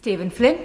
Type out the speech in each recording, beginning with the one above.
Stephen Flynn.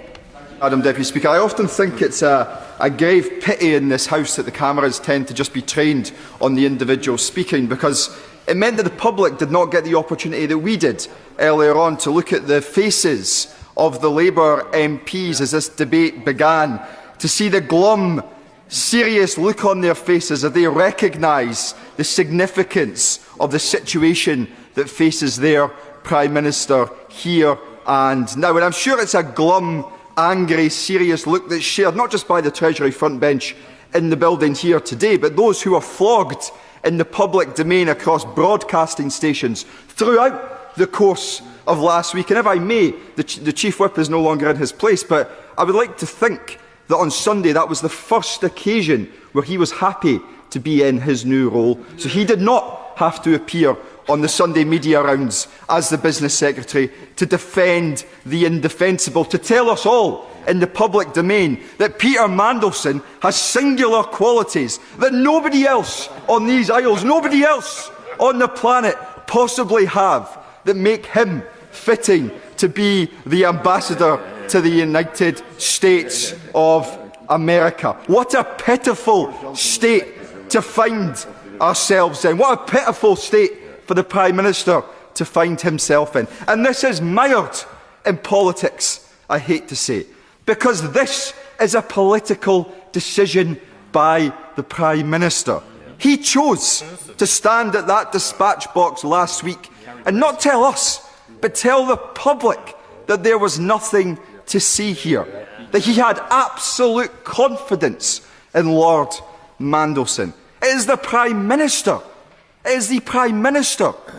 Madam Deputy Speaker, I often think it's a grave pity in this House that the cameras tend to just be trained on the individual speaking, because it meant that the public did not get the opportunity that we did earlier on to look at the faces of the Labour MPs as this debate began, to see the glum, serious look on their faces as they recognise the significance of the situation that faces their Prime Minister here and now. And I'm sure it's a glum, angry, serious look that's shared not just by the Treasury front bench in the building here today, but those who are flogged in the public domain across broadcasting stations throughout the course of last week. And if I may, the Chief Whip is no longer in his place, but I would like to think that on Sunday that was the first occasion where he was happy to be in his new role, so he did not have to appear on the Sunday media rounds as the Business Secretary to defend the indefensible, to tell us all in the public domain that Peter Mandelson has singular qualities that nobody else on these aisles, nobody else on the planet possibly have, that make him fitting to be the ambassador to the United States of America. What a pitiful state to find ourselves in. What a pitiful state for the Prime Minister to find himself in. And this is mired in politics, I hate to say, because this is a political decision by the Prime Minister. He chose to stand at that dispatch box last week and not tell us, but tell the public that there was nothing to see here, that he had absolute confidence in Lord Mandelson. It is the Prime Minister,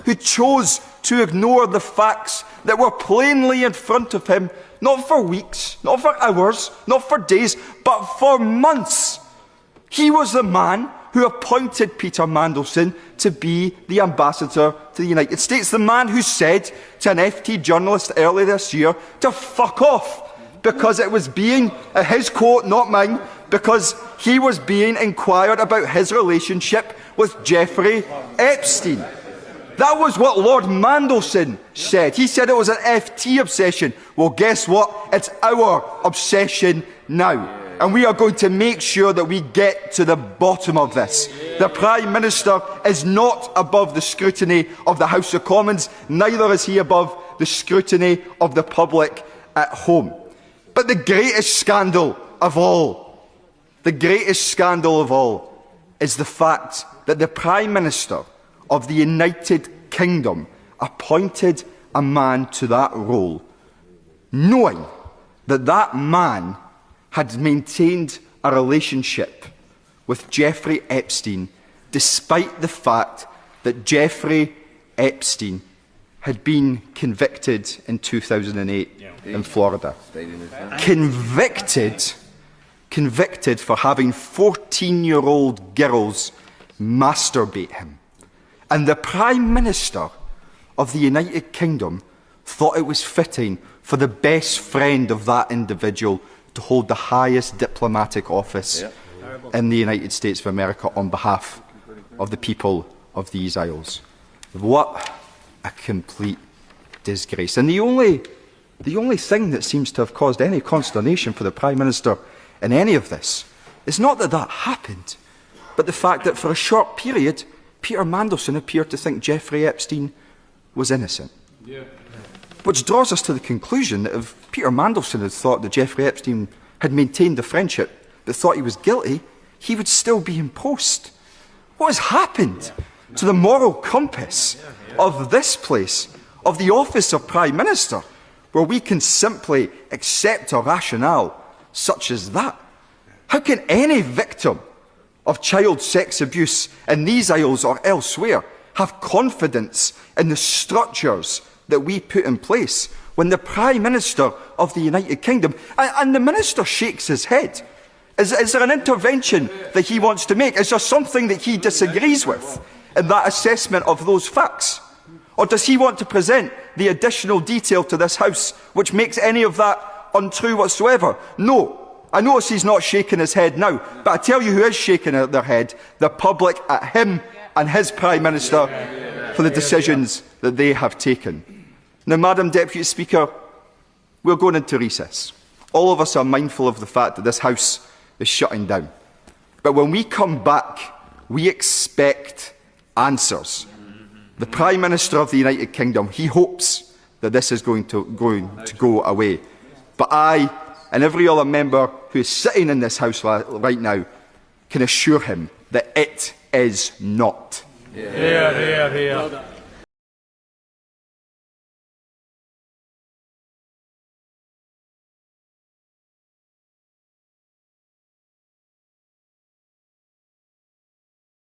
who chose to ignore the facts that were plainly in front of him, not for weeks, not for hours, not for days, but for months. He was the man who appointed Peter Mandelson to be the ambassador to the United States, the man who said to an FT journalist earlier this year to fuck off, because it was being, his quote, not mine, because he was being inquired about his relationship with Jeffrey Epstein. That was what Lord Mandelson said. He said it was an FT obsession. Well, guess what? It's our obsession now. And we are going to make sure that we get to the bottom of this. The Prime Minister is not above the scrutiny of the House of Commons, neither is he above the scrutiny of the public at home. But the greatest scandal of all, is the fact that the Prime Minister of the United Kingdom appointed a man to that role, knowing that that man had maintained a relationship with Jeffrey Epstein, despite the fact that Jeffrey Epstein had been convicted in 2008 in Florida. Convicted for having 14-year-old girls masturbate him. And the Prime Minister of the United Kingdom thought it was fitting for the best friend of that individual to hold the highest diplomatic office in the United States of America on behalf of the people of these isles. What a complete disgrace. And the only thing that seems to have caused any consternation for the Prime Minister in any of this is not that that happened, but the fact that for a short period, Peter Mandelson appeared to think Jeffrey Epstein was innocent. Which draws us to the conclusion that if Peter Mandelson had thought that Jeffrey Epstein had maintained a friendship but thought he was guilty, he would still be in post. What has happened to the moral compass of this place, of the office of Prime Minister, where we can simply accept a rationale such as that? How can any victim of child sex abuse in these isles or elsewhere have confidence in the structures that we put in place when the Prime Minister of the United Kingdom, and the Minister shakes his head. Is there an intervention that he wants to make? Is there something that he disagrees with in that assessment of those facts? Or does he want to present the additional detail to this House which makes any of that untrue whatsoever? No. I notice he's not shaking his head now, but I tell you who is shaking their head: the public at him and his Prime Minister for the decisions that they have taken. Now, Madam Deputy Speaker, we're going into recess. All of us are mindful of the fact that this House is shutting down. But when we come back, we expect answers. The Prime Minister of the United Kingdom, he hopes that this is going to go away. But I and every other member who is sitting in this House right now can assure him that it is not. Hear, hear, hear.